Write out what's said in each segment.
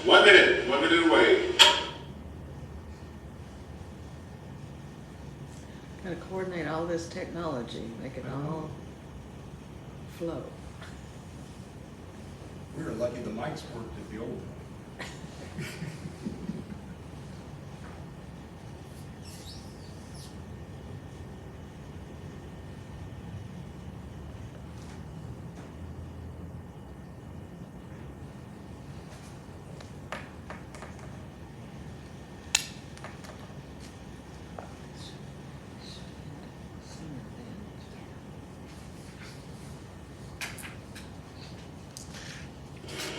1 minute away. Gotta coordinate all this technology, make it all flow. We were lucky the mics worked at the old one.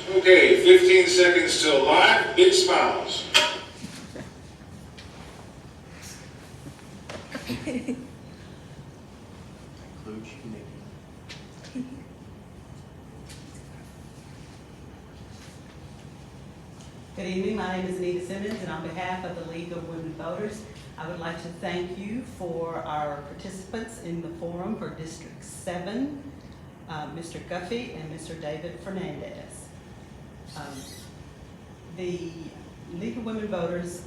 Okay, 15 seconds till live. Big smiles. Good evening, my name is Anita Simmons, and on behalf of the League of Women Voters, I would like to thank you for our participants in the forum for District 7, Mr. Guffey and Mr. David Fernandez. The League of Women Voters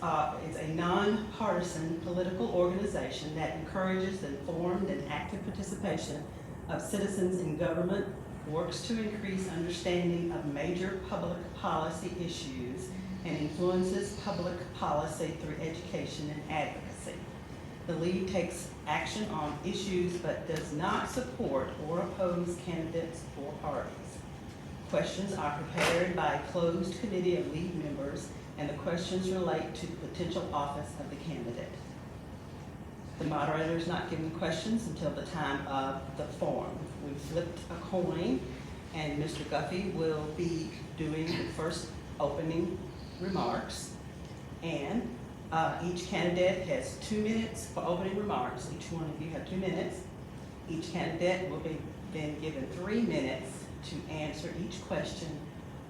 is a nonpartisan political organization that encourages informed and active participation of citizens in government, works to increase understanding of major public policy issues, and influences public policy through education and advocacy. The League takes action on issues but does not support or oppose candidates or parties. Questions are prepared by a closed committee of League members, and the questions relate to the potential office of the candidate. The moderator is not giving questions until the time of the forum. We flipped a coin, and Mr. Guffey will be doing the first opening remarks. And each candidate has 2 minutes for opening remarks. Each one of you have 2 minutes. Each candidate will be then given 3 minutes to answer each question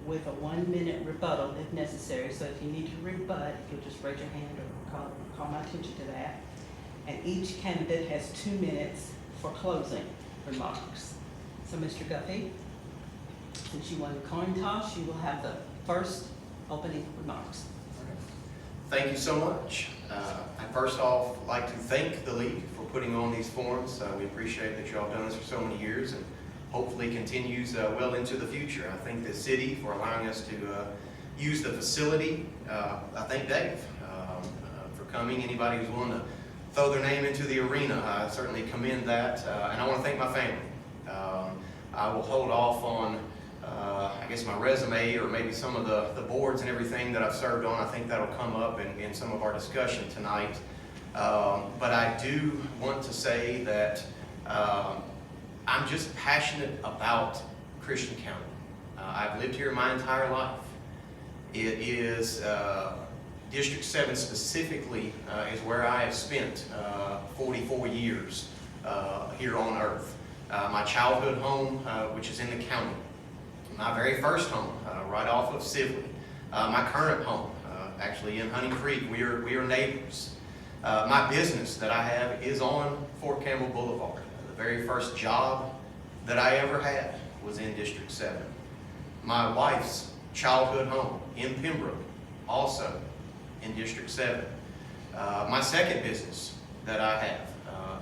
with a 1-minute rebuttal if necessary. So if you need to rebut, you'll just raise your hand or call my attention to that. And each candidate has 2 minutes for closing remarks. So Mr. Guffey, since you won the coin toss, you will have the first opening remarks. Thank you so much. I first off like to thank the League for putting on these forums. We appreciate that you all have done this for so many years and hopefully continues well into the future. I thank the city for allowing us to use the facility. I thank Dave for coming. Anybody who's willing to throw their name into the arena, I certainly commend that. And I want to thank my family. I will hold off on I guess my resume or maybe some of the boards and everything that I've served on. I think that'll come up in some of our discussion tonight. But I do want to say that I'm just passionate about Christian County. I've lived here my entire life. It is District 7 specifically is where I have spent 44 years here on earth. My childhood home, which is in the county. My very first home, right off of Sibley. My current home, actually in Hunting Creek. We are neighbors. My business that I have is on Fort Campbell Boulevard. The very first job that I ever had was in District 7. My wife's childhood home in Pembroke, also in District 7. My second business that I have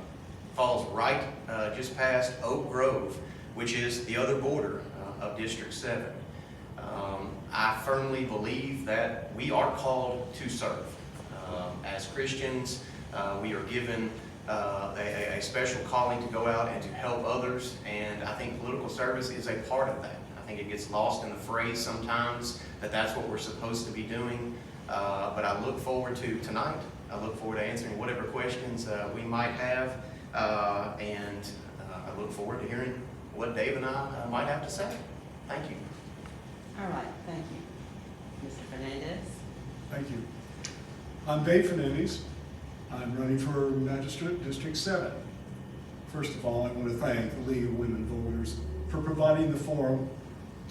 falls right just past Oak Grove, which is the other border of District 7. I firmly believe that we are called to serve. As Christians, we are given a special calling to go out and to help others, and I think political service is a part of that. I think it gets lost in the phrase sometimes that that's what we're supposed to be doing, but I look forward to tonight. I look forward to answering whatever questions we might have, and I look forward to hearing what Dave and I might have to say. Thank you. All right, thank you. Mr. Fernandez. Thank you. I'm Dave Fernandez. I'm running for Magistrate District 7. First of all, I want to thank the League of Women Voters for providing the forum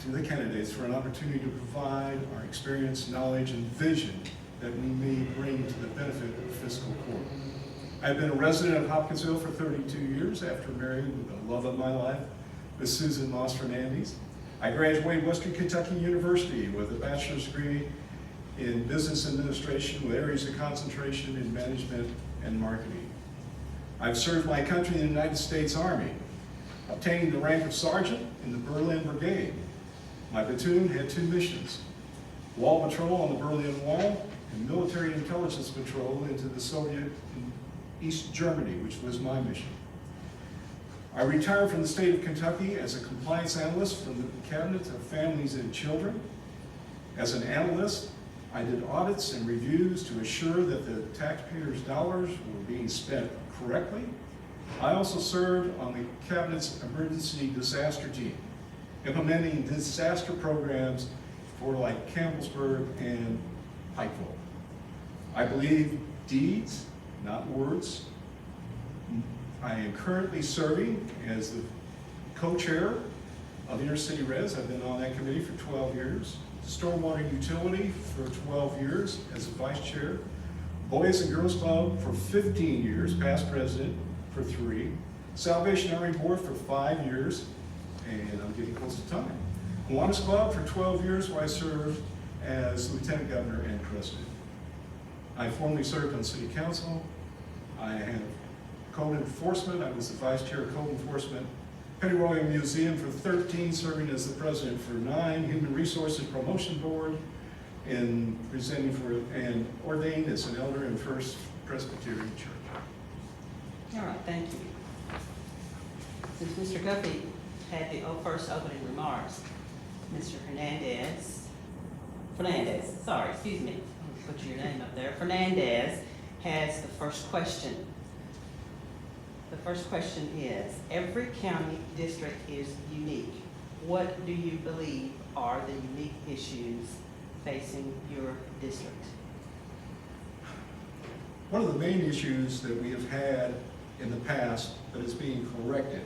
to the candidates for an opportunity to provide our experience, knowledge, and vision that we may bring to the benefit of fiscal court. I've been a resident of Hopkinsville for 32 years after marrying the love of my life, Miss Susan Moss Fernandez. I graduated Western Kentucky University with a bachelor's degree in business administration with areas of concentration in management and marketing. I've served my country in the United States Army, obtaining the rank of sergeant in the Berlin Brigade. My platoon had 2 missions: wall patrol on the Berlin Wall and military intelligence patrol into the Soviet in East Germany, which was my mission. I retired from the state of Kentucky as a compliance analyst from the Cabinet of Families and Children. As an analyst, I did audits and reviews to assure that the taxpayers' dollars were being spent correctly. I also served on the Cabinet's emergency disaster team, implementing disaster programs for like Campbellsburg and Pikeville. I believe deeds, not words. I am currently serving as the co-chair of Inner City Res. I've been on that committee for 12 years. Stormwater Utility for 12 years as a vice chair. Boys and Girls Club for 15 years, past president for 3. Salvation Army Board for 5 years, and I'm getting close to time. Kiwanis Club for 12 years, where I served as lieutenant governor and president. I formerly served on city council. I have code enforcement. I was the vice chair of code enforcement. Pennyroyal Museum for 13, serving as the president for 9. Human Resources Promotion Board, and presenting for and ordained as an elder in First Presbyterian Church. All right, thank you. Since Mr. Guffey had the first opening remarks, Mr. Fernandez, sorry, excuse me, I'll put your name up there. Fernandez has the first question. The first question is, every county district is unique. What do you believe are the unique issues facing your district? One of the main issues that we have had in the past that is being corrected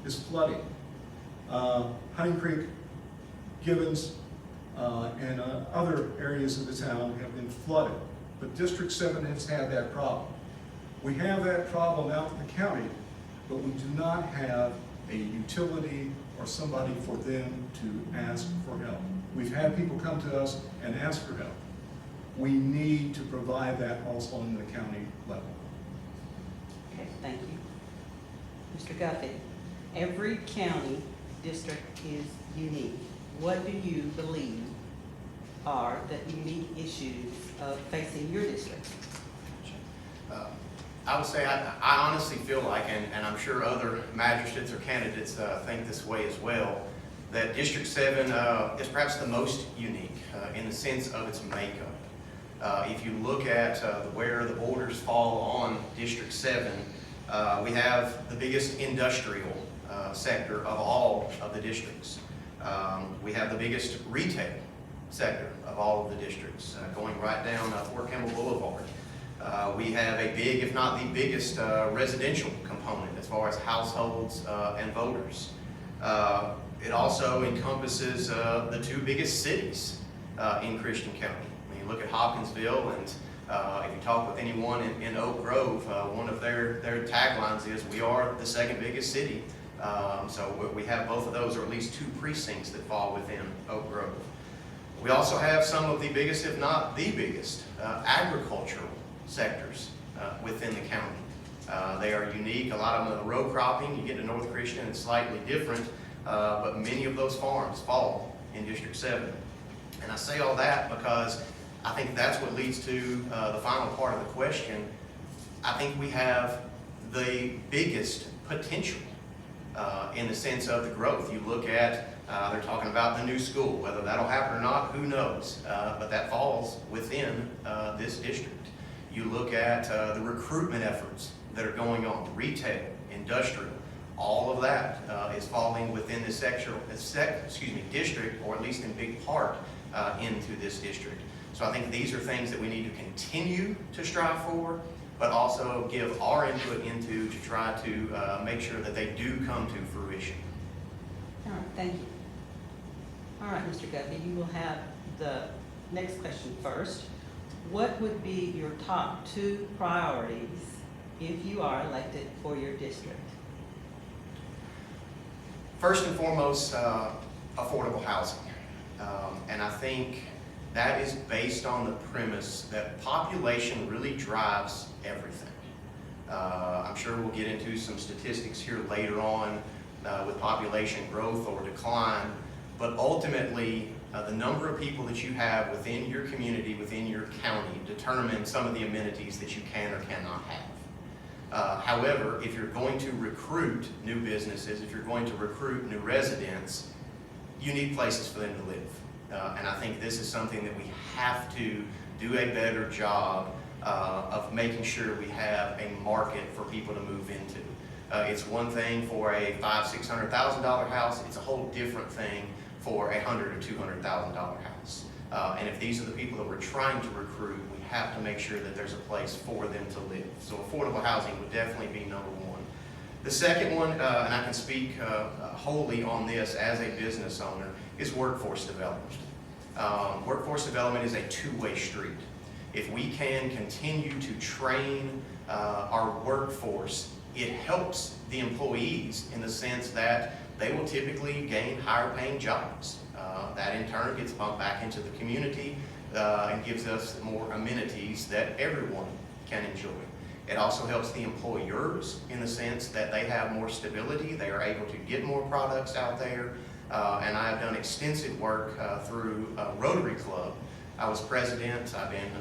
is flooding. Hunting Creek, Gibbons, and other areas of the town have been flooded, but District 7 has had that problem. We have that problem out in the county, but we do not have a utility or somebody for them to ask for help. We've had people come to us and ask for help. We need to provide that also on the county level. Okay, thank you. Mr. Guffey, every county district is unique. What do you believe are the unique issues facing your district? I would say I honestly feel like, and I'm sure other magistrates or candidates think this way as well, that District 7 is perhaps the most unique in the sense of its makeup. If you look at where the borders fall on District 7, we have the biggest industrial sector of all of the districts. We have the biggest retail sector of all of the districts, going right down Fort Campbell Boulevard. We have a big, if not the biggest, residential component as far as households and voters. It also encompasses the 2 biggest cities in Christian County. When you look at Hopkinsville, and if you talk with anyone in Oak Grove, one of their taglines is, "We are the 2nd biggest city." So we have both of those, or at least 2 precincts that fall within Oak Grove. We also have some of the biggest, if not the biggest, agricultural sectors within the county. They are unique. A lot of them are row cropping. You get to North Christian, it's slightly different, but many of those farms fall in District 7. And I say all that because I think that's what leads to the final part of the question. I think we have the biggest potential in the sense of the growth. You look at, they're talking about the new school. Whether that'll happen or not, who knows? But that falls within this district. You look at the recruitment efforts that are going on, retail, industrial, all of that is falling within this district, or at least in big part into this district. So I think these are things that we need to continue to strive for, but also give our input into to try to make sure that they do come to fruition. All right, thank you. All right, Mr. Guffey, you will have the next question first. What would be your top 2 priorities if you are elected for your district? First and foremost, affordable housing. And I think that is based on the premise that population really drives everything. I'm sure we'll get into some statistics here later on with population growth or decline, but ultimately the number of people that you have within your community, within your county, determine some of the amenities that you can or cannot have. However, if you're going to recruit new businesses, if you're going to recruit new residents, you need places for them to live. And I think this is something that we have to do a better job of making sure we have a market for people to move into. It's one thing for a $500,000–$600,000 house. It's a whole different thing for a $100,000 or $200,000 house. And if these are the people that we're trying to recruit, we have to make sure that there's a place for them to live. So affordable housing would definitely be number one. The second one, and I can speak wholly on this as a business owner, is workforce development. Workforce development is a two-way street. If we can continue to train our workforce, it helps the employees in the sense that they will typically gain higher paying jobs. That in turn gets bumped back into the community and gives us more amenities that everyone can enjoy. It also helps the employers in the sense that they have more stability, they are able to get more products out there, and I have done extensive work through Rotary Club. I was president, I've been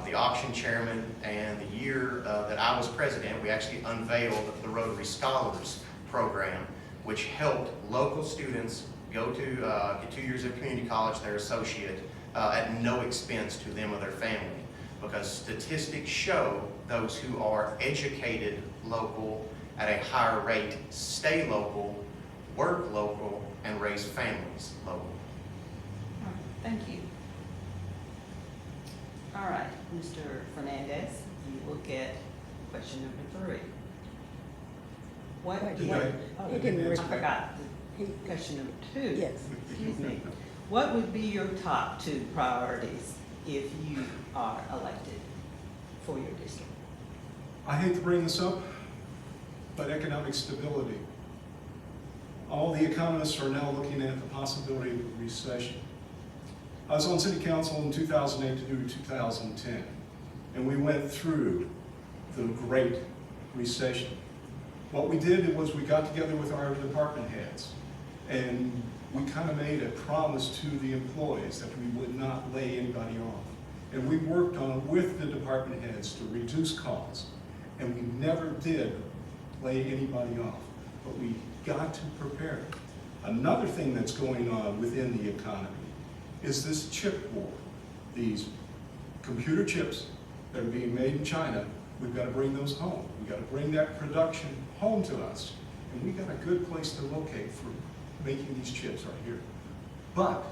the auction chairman, and the year that I was president, we actually unveiled the Rotary Scholars Program, which helped local students go to get 2 years of community college, their associate, at no expense to them or their family. Because statistics show those who are educated local at a higher rate stay local, work local, and raise families local. All right, thank you. All right, Mr. Fernandez, you will get question number 3. What? Did He didn't I read it. forgot. Question number 2. Yes. Excuse me. What would be your top 2 priorities if you are elected for your district? I hate to bring this up, but economic stability. All the economists are now looking at the possibility of a recession. I was on city council in 2008 to do 2010, and we went through the Great Recession. What we did was we got together with our department heads, and we kind of made a promise to the employees that we would not lay anybody off. And we worked on with the department heads to reduce costs, and we never did lay anybody off, but we got to prepare. Another thing that's going on within the economy is this chip war. These computer chips that are being made in China, we've got to bring those home. We've got to bring that production home to us, and we've got a good place to locate for making these chips right here. But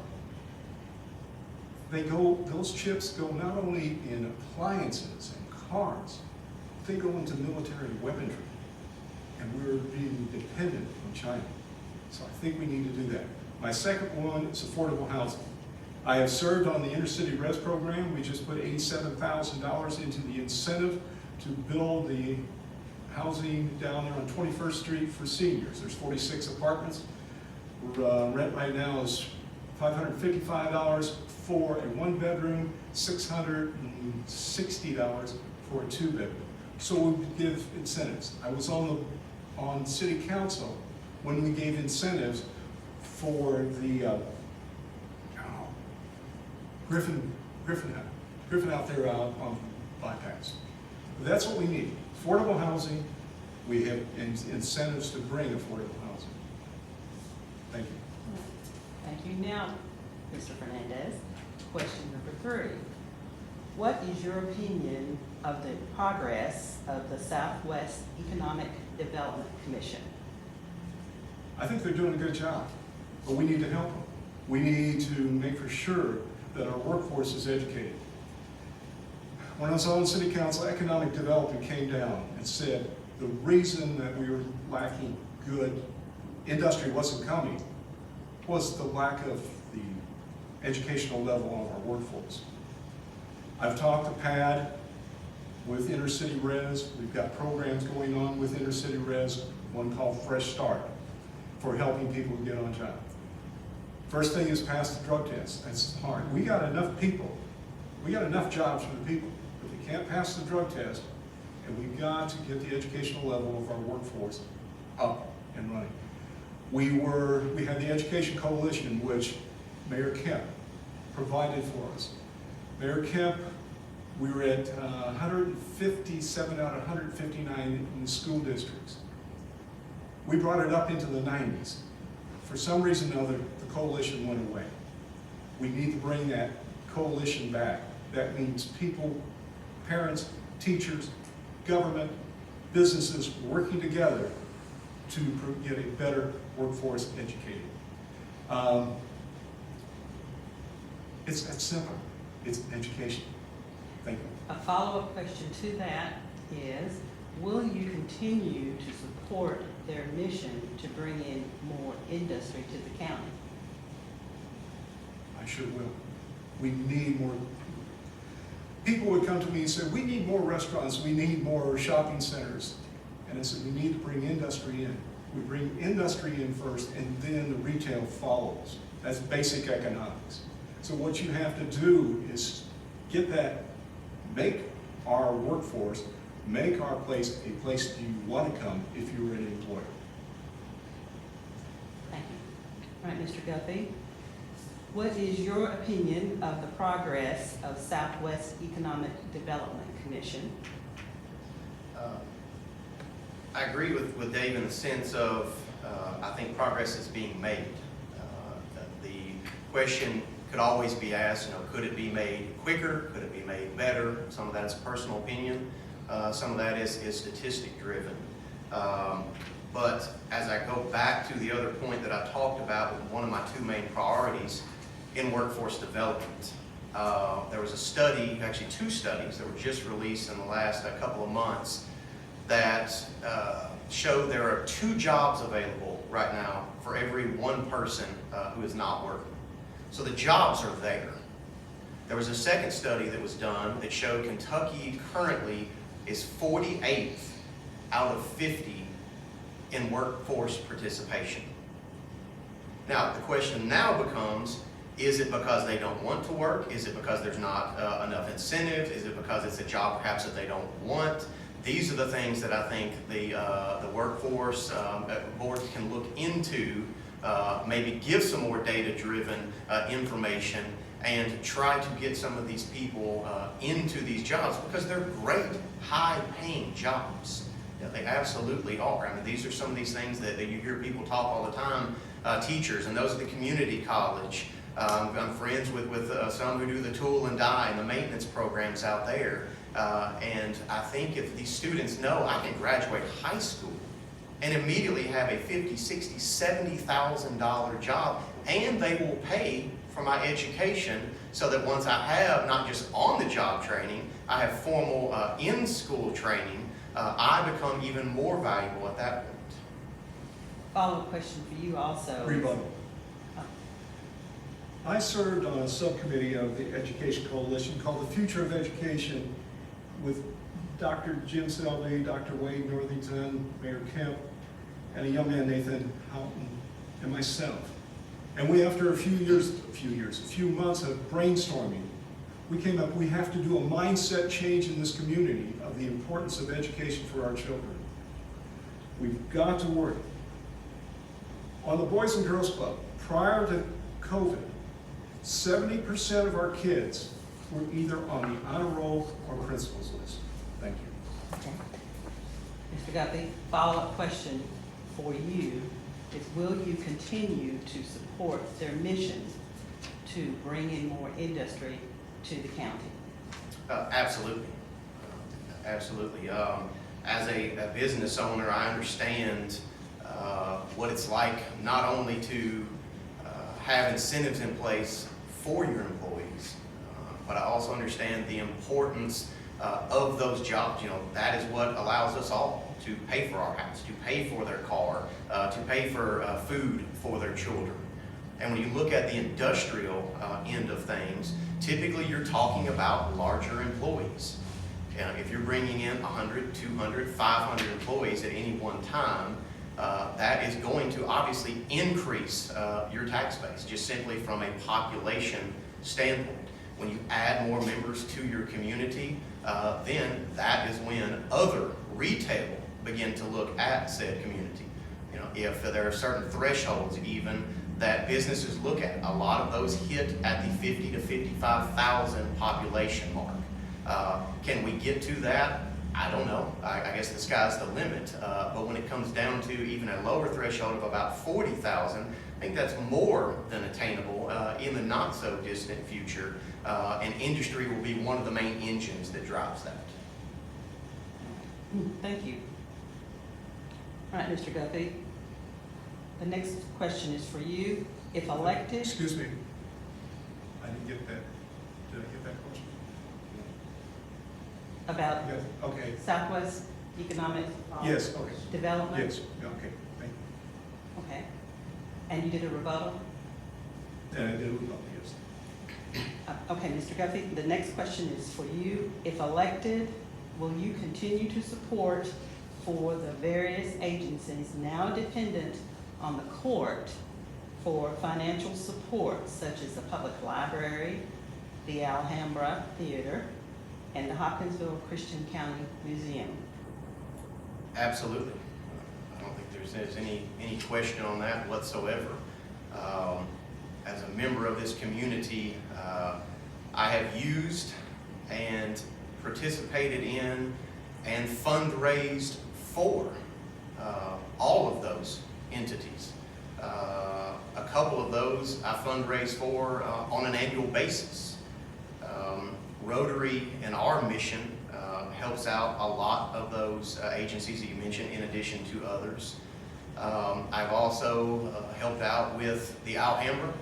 those chips go not only in appliances and cars, they go into military weaponry, and we're being dependent on China. So I think we need to do that. My second one is affordable housing. I have served on the Intercity Res program. We just put $87,000 into the incentive to build the housing down there on 21st Street for seniors. There's 46 apartments. Rent right now is $555 for a 1-bedroom, $660 for a 2-bedroom. So we give incentives. I was on city council when we gave incentives for the Griffin out there out on bypass. That's what we need. Affordable housing. We have incentives to bring affordable housing. Thank you. Thank you. Now, Mr. Fernandez, question number 3. What is your opinion of the progress of the Southwest Economic Development Commission? I think they're doing a good job, but we need to help them. We need to make for sure that our workforce is educated. When I was on city council, economic development came down and said the reason that we were lacking good industry wasn't coming was the lack of the educational level of our workforce. I've talked to PAD with Intercity Res. We've got programs going on with Intercity Res, one called Fresh Start, for helping people get on job. First thing is pass the drug test. That's hard. We got enough people. We got enough jobs for the people, but we can't pass the drug test, and we've got to get the educational level of our workforce up and running. We had the Education Coalition, which Mayor Kemp provided for us. Mayor Kemp, we were at 157 out of 159 in the school districts. We brought it up into the 90s. For some reason or other, the coalition went away. We need to bring that coalition back. That means people, parents, teachers, government, businesses working together to get a better workforce educated. It's that simple. It's education. Thank you. A follow-up question to that is, will you continue to support their mission to bring in more industry to the county? I sure will. We need more. People would come to me and say, we need more restaurants, we need more shopping centers. And I said, we need to bring industry in. We bring industry in first, and then the retail follows. That's basic economics. So what you have to do is get that, make our workforce, make our place a place you want to come if you're an employer. Thank you. All right, Mr. Guffey, what is your opinion of the progress of Southwest Economic Development Commission? I agree with Dave in the sense of I think progress is being made. The question could always be asked, could it be made quicker? Could it be made better? Some of that is personal opinion. Some of that is statistic driven. But as I go back to the other point that I talked about with one of my two main priorities in workforce development, there was a study, actually two studies that were just released in the last couple of months that show there are 2 jobs available right now for every 1 person who is not working. So the jobs are there. There was a second study that was done that showed Kentucky currently is 48th out of 50 in workforce participation. Now, the question now becomes, is it because they don't want to work? Is it because there's not enough incentive? Is it because it's a job perhaps that they don't want? These are the things that I think the workforce board can look into, maybe give some more data-driven information and try to get some of these people into these jobs because they're great, high-paying jobs. Yeah, they absolutely are. I mean, these are some of these things that you hear people talk all the time, teachers, and those at the community college. I'm friends with some who do the tool and die and the maintenance programs out there. And I think if these students know I can graduate high school and immediately have a $50,000, $60,000, $70,000 job, and they will pay for my education so that once I have not just on-the-job training, I have formal in-school training, I become even more valuable at that point. Follow-up question for you also. Rebuttal. I served on a subcommittee of the Education Coalition called the Future of Education with Dr. Jim Selby, Dr. Wade Northington, Mayor Kemp, and a young man, Nathan Houghton, and myself. And we, after a few months of brainstorming, we came up, we have to do a mindset change in this community of the importance of education for our children. We've got to work. On the Boys and Girls Club, prior to COVID, 70% of our kids were either on the honor roll or principal's list. Thank you. Okay. Mr. Guffey, follow-up question for you is, will you continue to support their mission to bring in more industry to the county? Absolutely. Absolutely. As a business owner, I understand what it's like not only to have incentives in place for your employees, but I also understand the importance of those jobs. That is what allows us all to pay for our house, to pay for their car, to pay for food for their children. And when you look at the industrial end of things, typically you're talking about larger employees. If you're bringing in 100, 200, 500 employees at any one time, that is going to obviously increase your tax base, just simply from a population standpoint. When you add more members to your community, then that is when other retail begin to look at said community. You know, if there are certain thresholds even that businesses look at, a lot of those hit at the 50 to 55,000 population mark. Can we get to that? I don't know. I guess the sky's the limit. But when it comes down to even a lower threshold of about 40,000, I think that's more than attainable in the not so distant future. And industry will be one of the main engines that drives that. Thank you. All right, Mr. Guffey. The next question is for you. If elected, Excuse me. I didn't get that. Did I get that question? about Yes, okay. Southwest Economic Yes, okay. Development? Yes, yeah, okay, thank you. Okay. And you did a rebuttal? And I did it, yes. Okay, Mr. Guffey, the next question is for you. If elected, will you continue to support for the various agencies now dependent on the court for financial support, such as the Public Library, the Alhambra Theater, and the Hopkinsville Christian County Museum? Absolutely. I don't think there's any question on that whatsoever. As a member of this community, I have used and participated in and fundraised for all of those entities. A couple of those I fundraise for on an annual basis. Rotary and our mission helps out a lot of those agencies that you mentioned, in addition to others. I've also helped out with the Alhambra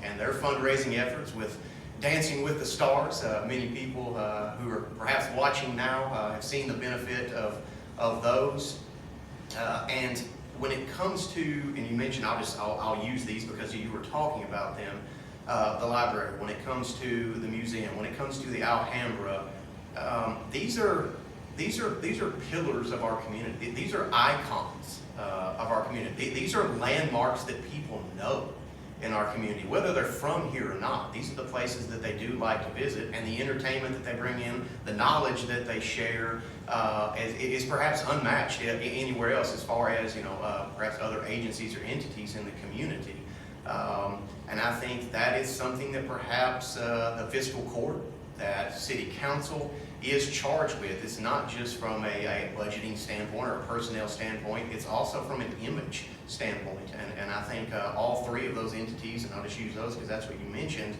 and their fundraising efforts with Dancing with the Stars. Many people who are perhaps watching now have seen the benefit of those. And when it comes to, and you mentioned, I'll use these because you were talking about them, the library, when it comes to the museum, when it comes to the Alhambra, these are pillars of our community. These are icons of our community. These are landmarks that people know in our community, whether they're from here or not. These are the places that they do like to visit, and the entertainment that they bring in, the knowledge that they share, is perhaps unmatched anywhere else, as far as perhaps other agencies or entities in the community. And I think that is something that perhaps the fiscal court, that city council is charged with. It's not just from a budgeting standpoint or a personnel standpoint, it's also from an image standpoint. And I think all three of those entities, and I'll just use those because that's what you mentioned,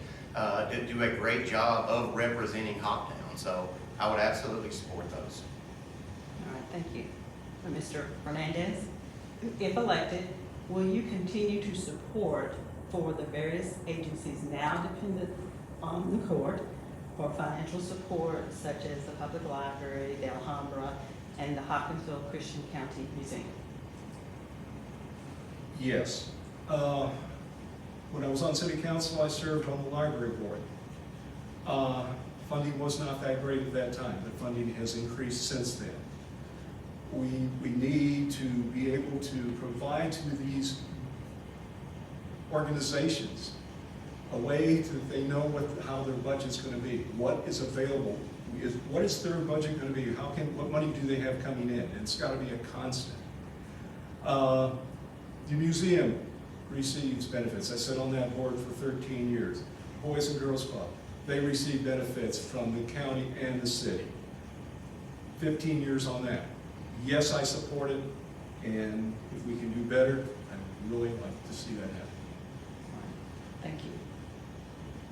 do a great job of representing Hoptown. So I would absolutely support those. All right, thank you. Mr. Fernandez, if elected, will you continue to support for the various agencies now dependent on the court for financial support, such as the Public Library, the Alhambra, and the Hopkinsville Christian County Museum? Yes. When I was on city council, I served on the library board. Funding was not that great at that time, but funding has increased since then. We need to be able to provide to these organizations a way that they know how their budget's going to be, what is available, what is their budget going to be, what money do they have coming in, and it's got to be a constant. The museum receives benefits. I sat on that board for 13 years. Boys and Girls Club, they receive benefits from the county and the city. 15 years on that. Yes, I support it, and if we can do better, I'd really like to see that happen. Thank you.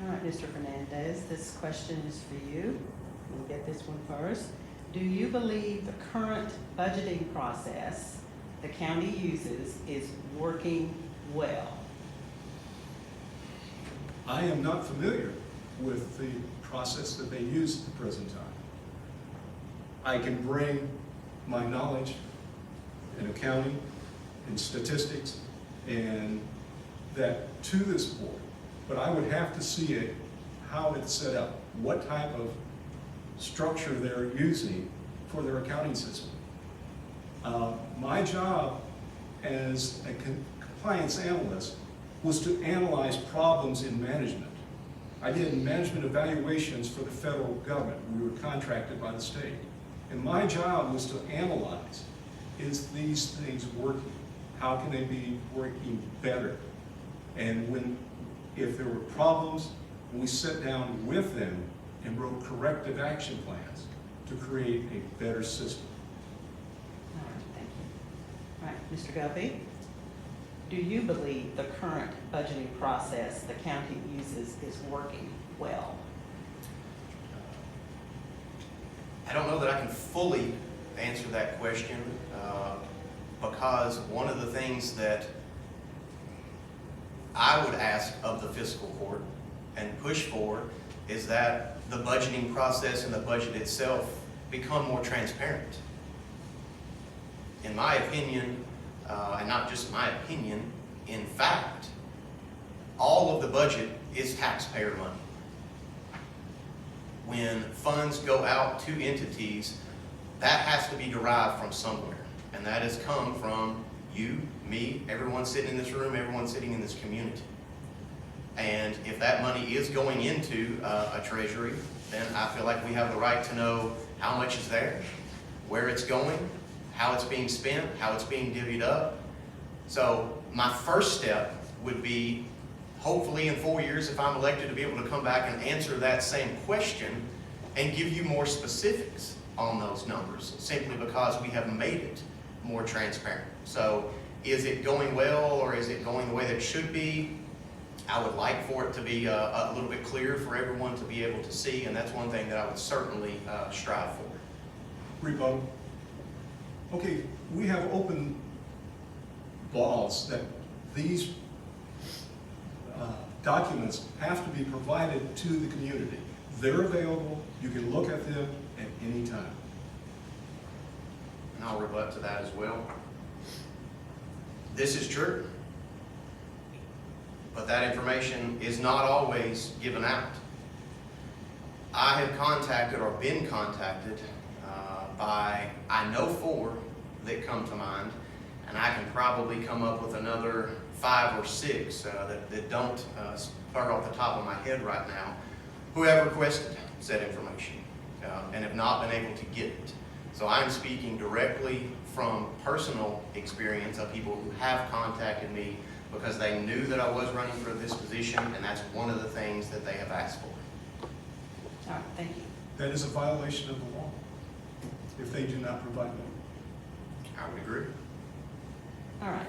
All right, Mr. Fernandez, this question is for you. We'll get this one first. Do you believe the current budgeting process the county uses is working well? I am not familiar with the process that they use at the present time. I can bring my knowledge in accounting, in statistics, and that to this board, but I would have to see it, how it's set up, what type of structure they're using for their accounting system. My job as a compliance analyst was to analyze problems in management. I did management evaluations for the federal government. We were contracted by the state. And my job was to analyze, is these things working? How can they be working better? And if there were problems, we sat down with them and wrote corrective action plans to create a better system. All right, thank you. All right, Mr. Guffey, do you believe the current budgeting process the county uses is working well? I don't know that I can fully answer that question because one of the things that I would ask of the fiscal court and push for is that the budgeting process and the budget itself become more transparent. In my opinion, and not just my opinion, in fact, all of the budget is taxpayer money. When funds go out to entities, that has to be derived from somewhere. And that has come from you, me, everyone sitting in this room, everyone sitting in this community. And if that money is going into a treasury, then I feel like we have the right to know how much is there, where it's going, how it's being spent, how it's being divvied up. So my first step would be, hopefully in 4 years, if I'm elected, to be able to come back and answer that same question and give you more specifics on those numbers, simply because we have made it more transparent. So is it going well, or is it going the way that it should be? I would like for it to be a little bit clearer for everyone to be able to see, and that's one thing that I would certainly strive for. Rebuttal. Okay, we have open laws that these documents have to be provided to the community. They're available. You can look at them at any time. And I'll rebut to that as well. This is true, but that information is not always given out. I have contacted or been contacted by, I know 4 that come to mind, and I can probably come up with another 5 or 6 that don't spur off the top of my head right now, who have requested said information and have not been able to get it. So I'm speaking directly from personal experience of people who have contacted me because they knew that I was running for this position, and that's one of the things that they have asked for. All right, thank you. That is a violation of the law if they do not provide them. I would agree. All right.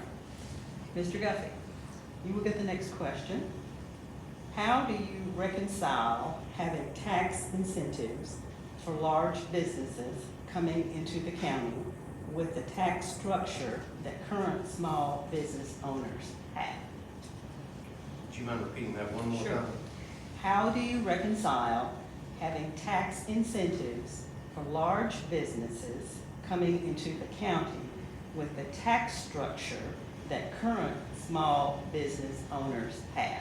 Mr. Guffey, you will get the next question. How do you reconcile having tax incentives for large businesses coming into the county with the tax structure that current small business owners have? Do you mind repeating that one more Sure. time? How do you reconcile having tax incentives for large businesses coming into the county with the tax structure that current small business owners have?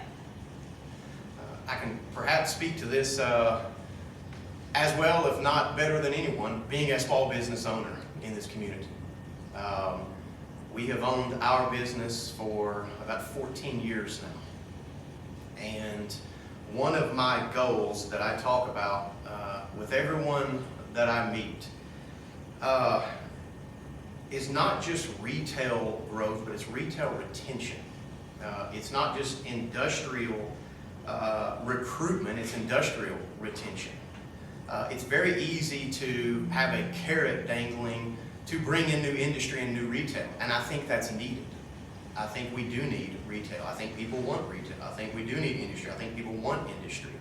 I can perhaps speak to this as well, if not better than anyone, being a small business owner in this community. We have owned our business for about 14 years now. And one of my goals that I talk about with everyone that I meet is not just retail growth, but it's retail retention. It's not just industrial recruitment, it's industrial retention. It's very easy to have a carrot dangling to bring in new industry and new retail, and I think that's needed. I think we do need retail. I think people want retail. I think we do need industry. I think people want industry.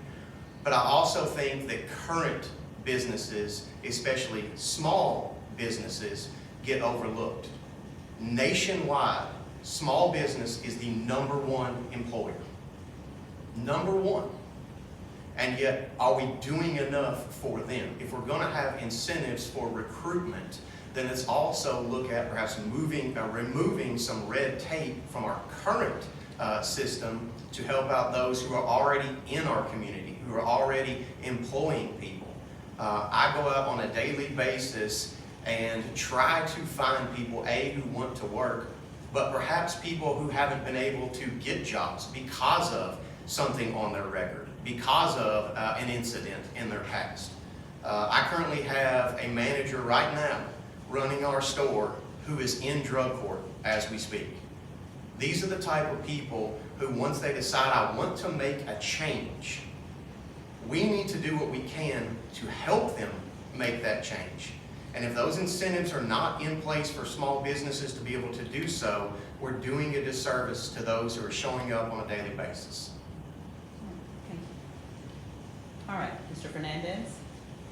But I also think that current businesses, especially small businesses, get overlooked. Nationwide, small business is the #1 employer. #1. And yet, are we doing enough for them? If we're going to have incentives for recruitment, then let's also look at perhaps removing some red tape from our current system to help out those who are already in our community, who are already employing people. I go out on a daily basis and try to find people, A, who want to work, but perhaps people who haven't been able to get jobs because of something on their record, because of an incident in their past. I currently have a manager right now running our store who is in drug court as we speak. These are the type of people who, once they decide, I want to make a change, we need to do what we can to help them make that change. And if those incentives are not in place for small businesses to be able to do so, we're doing a disservice to those who are showing up on a daily basis. Thank you. All right, Mr. Fernandez,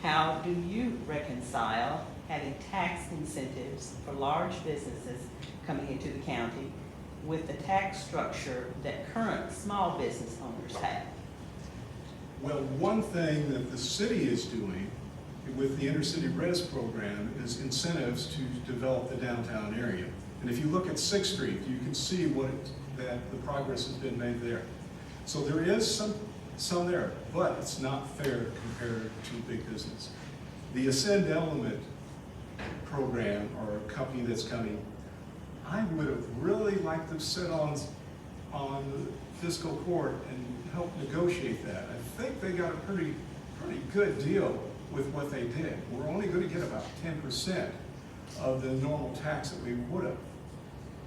how do you reconcile having tax incentives for large businesses coming into the county with the tax structure that current small business owners have? Well, one thing that the city is doing with the Intercity Res program is incentives to develop the downtown area. And if you look at 6th Street, you can see that the progress has been made there. So there is some there, but it's not fair compared to big business. The Ascend Element program, or a company that's coming, I would have really liked to sit on the fiscal court and help negotiate that. I think they got a pretty good deal with what they did. We're only going to get about 10% of the normal tax that we would have.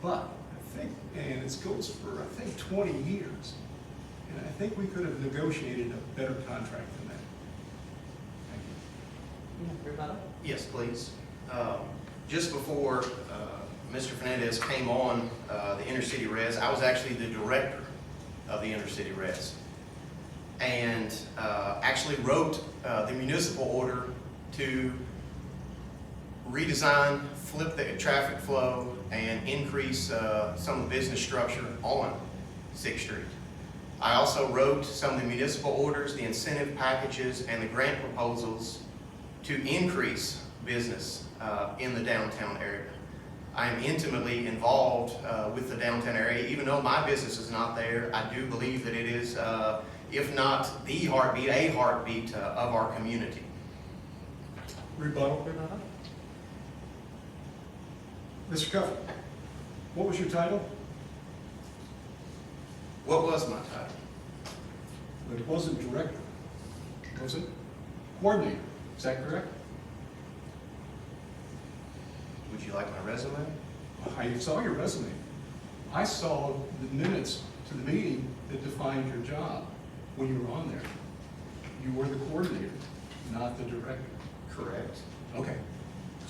But I think, and it goes for, I think, 20 years. And I think we could have negotiated a better contract than that. Thank you. You have a rebuttal? Yes, please. Just before Mr. Fernandez came on the Intercity Res, I was actually the director of the Intercity Res, and actually wrote the municipal order to redesign, flip the traffic flow, and increase some of the business structure on 6th Street. I also wrote some of the municipal orders, the incentive packages, and the grant proposals to increase business in the downtown area. I am intimately involved with the downtown area. Even though my business is not there, I do believe that it is, if not the heartbeat, a heartbeat of our community. Rebuttal. Mr. Guffey, what was your title? What was my title? It wasn't director, was it? Coordinator, is that correct? Would you like my resume? I saw your resume. I saw the minutes to the meeting that defined your job when you were on there. You were the coordinator, not the director. Correct. Okay,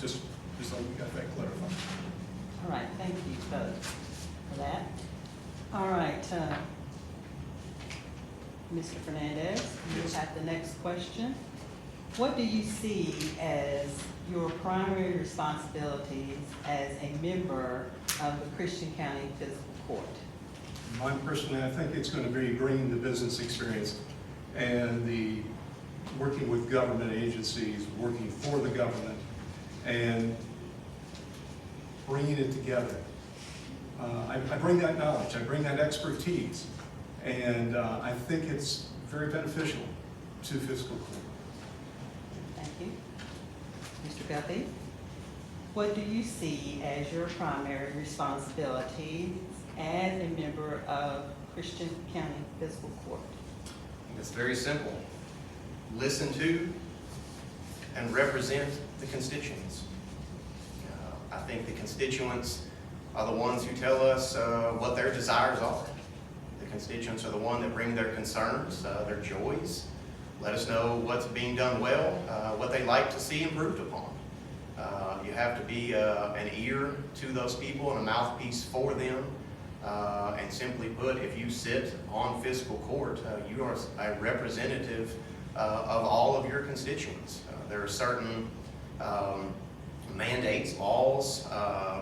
just so we got that clarified. All right, thank you both for that. All right, Mr. Fernandez, you have the next question. What do you see as your primary responsibilities as a member of the Christian County Fiscal Court? Mine personally, I think it's going to be bringing the business experience and the working with government agencies, working for the government, and bringing it together. I bring that knowledge, I bring that expertise, and I think it's very beneficial to fiscal court. Thank you. Mr. Guffey, what do you see as your primary responsibilities as a member of Christian County Fiscal Court? It's very simple. Listen to and represent the constituents. I think the constituents are the ones who tell us what their desires are. The constituents are the ones that bring their concerns, their joys, let us know what's being done well, what they like to see improved upon. You have to be an ear to those people and a mouthpiece for them. And simply put, if you sit on fiscal court, you are a representative of all of your constituents. There are certain mandates, laws,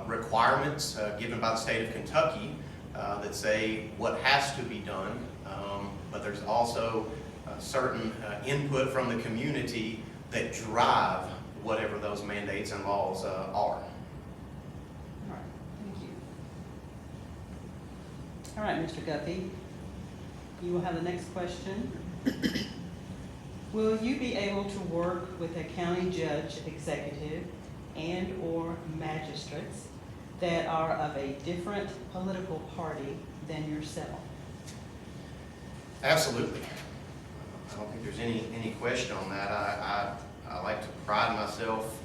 requirements given by the state of Kentucky that say what has to be done, but there's also certain input from the community that drive whatever those mandates and laws are. All right, thank you. All right, Mr. Guffey, you will have the next question. Will you be able to work with a county judge, executive, and/or magistrates that are of a different political party than yourself? Absolutely. I don't think there's any question on that. I like to pride myself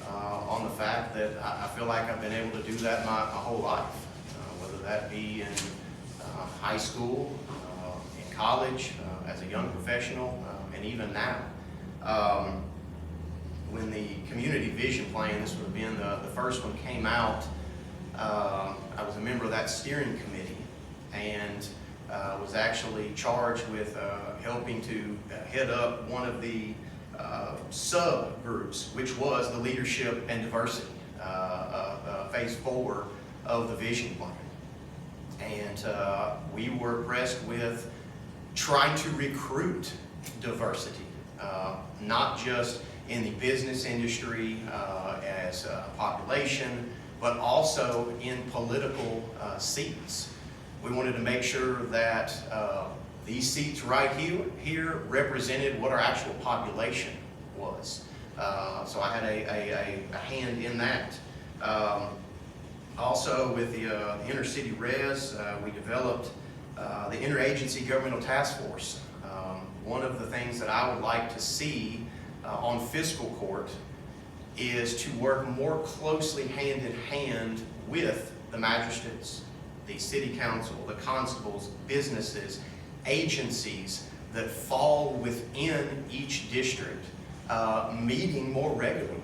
on the fact that I feel like I've been able to do that my whole life, whether that be in high school, in college, as a young professional, and even now. When the community vision plan, this would have been the first one, came out, I was a member of that steering committee and was actually charged with helping to head up one of the subgroups, which was the leadership and diversity, phase 4 of the vision plan. And we were pressed with trying to recruit diversity, not just in the business industry as a population, but also in political seats. We wanted to make sure that these seats right here represented what our actual population was. So I had a hand in that. Also with the inner city res, we developed the interagency governmental task force. One of the things that I would like to see on fiscal court is to work more closely hand in hand with the magistrates, the city council, the constables, businesses, agencies that fall within each district, meeting more regularly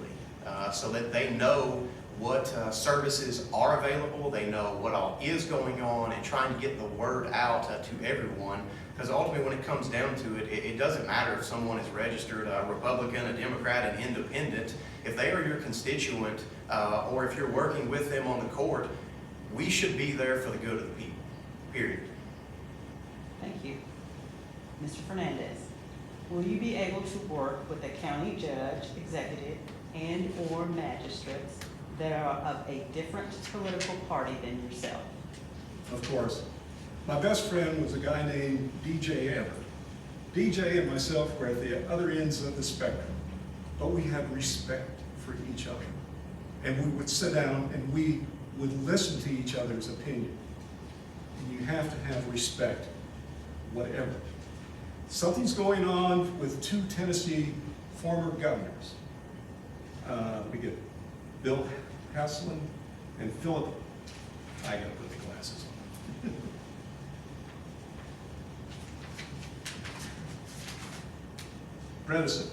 so that they know what services are available, they know what all is going on, and trying to get the word out to everyone. Because ultimately when it comes down to it, it doesn't matter if someone is registered a Republican, a Democrat, an independent. If they are your constituent or if you're working with them on the court, we should be there for the good of the people, period. Thank you. Mr. Fernandez, will you be able to work with a county judge, executive, and/or magistrates that are of a different political party than yourself? Of course. My best friend was a guy named DJ Everett. DJ and myself were at the other ends of the spectrum, but we had respect for each other. And we would sit down and we would listen to each other's opinion. And you have to have respect, whatever. Something's going on with 2 Tennessee former governors. We get Bill Haslam and Philip. I gotta put the glasses on. Bredesen,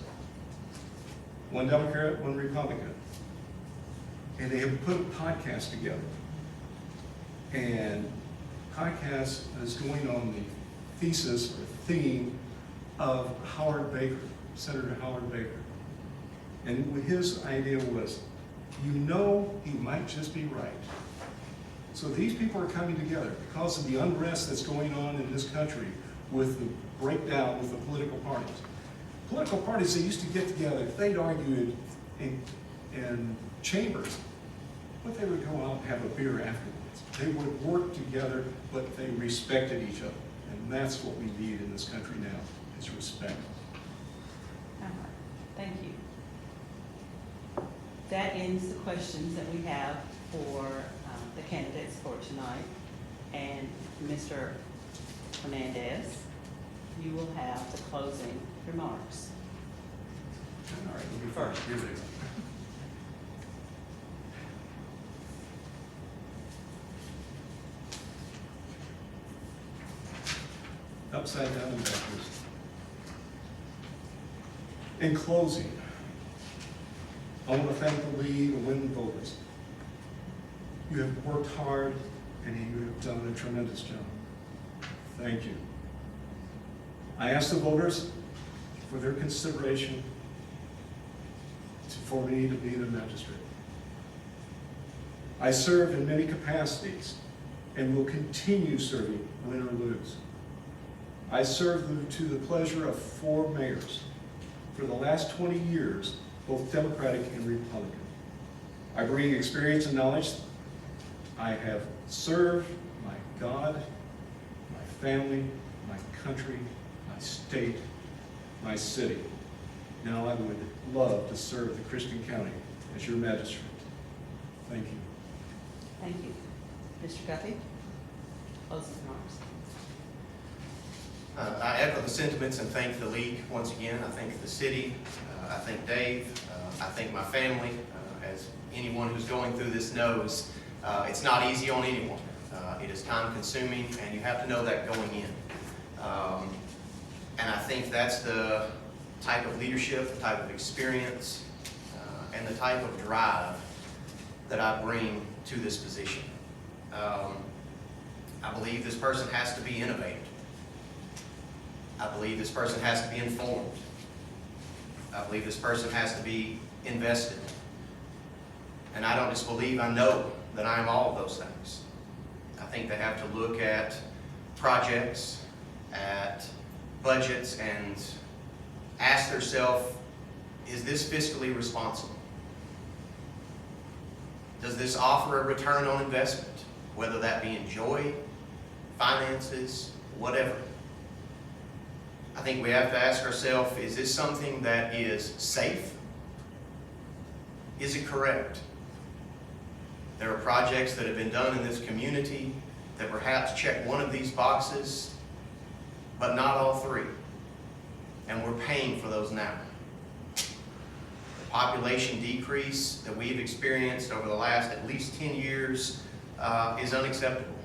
one Democrat, one Republican. And they have put a podcast together. And podcast is going on the thesis or theme of Howard Baker, Senator Howard Baker. And his idea was, you know, he might just be right. So these people are coming together because of the unrest that's going on in this country with the breakdown with the political parties. Political parties, they used to get together, they'd argue in chambers, but they would go out and have a beer afterwards. They would work together, but they respected each other. And that's what we need in this country now, is respect. All right. Thank you. That ends the questions that we have for the candidates for tonight. And Mr. Fernandez, you will have the closing remarks. All right, let me first. Here they go. Upside down and backwards. In closing, I want to thank the League of Women Voters. You have worked hard and you have done a tremendous job. Thank you. I ask the voters for their consideration for me to be the magistrate. I serve in many capacities and will continue serving, win or lose. I served to the pleasure of 4 mayors for the last 20 years, both Democratic and Republican. I bring experience and knowledge. I have served my God, my family, my country, my state, my city. Now I would love to serve the Christian County as your magistrate. Thank you. Thank you. Mr. Guffey? Closing remarks. I echo the sentiments and thank the league once again. I thank the city. I thank Dave. I thank my family. As anyone who's going through this knows, it's not easy on anyone. It is time consuming, and you have to know that going in. And I think that's the type of leadership, the type of experience, and the type of drive that I bring to this position. I believe this person has to be innovative. I believe this person has to be informed. I believe this person has to be invested. And I don't just believe, I know that I am all of those things. I think they have to look at projects, at budgets, and ask themselves, is this fiscally responsible? Does this offer a return on investment, whether that be in joy, finances, whatever? I think we have to ask ourselves, is this something that is safe? Is it correct? There are projects that have been done in this community that perhaps check one of these boxes, but not all three. And we're paying for those now. The population decrease that we've experienced over the last at least 10 years is unacceptable.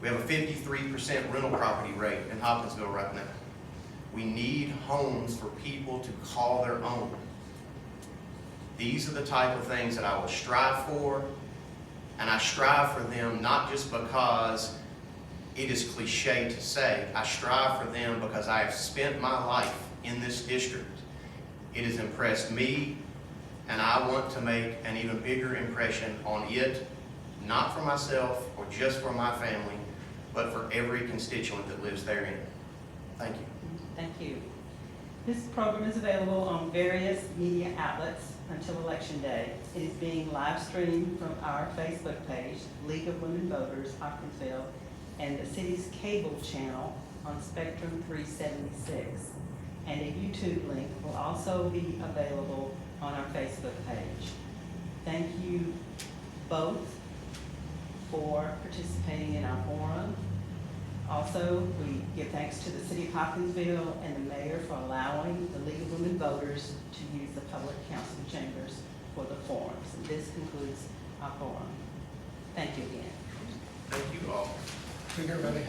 We have a 53% rental property rate in Hopkinsville right now. We need homes for people to call their own. These are the type of things that I will strive for, and I strive for them not just because it is cliche to say. I strive for them because I have spent my life in this district. It has impressed me, and I want to make an even bigger impression on it, not for myself or just for my family, but for every constituent that lives therein. Thank you. Thank you. This program is available on various media outlets until Election Day. It is being live streamed from our Facebook page, League of Women Voters, Hopkinsville, and the city's cable channel on Spectrum 376. And a YouTube link will also be available on our Facebook page. Thank you both for participating in our forum. Also, we give thanks to the City of Hopkinsville and the Mayor for allowing the League of Women Voters to use the public council chambers for the forums. And this concludes our forum. Thank you again. Thank you all. Thank you, everybody.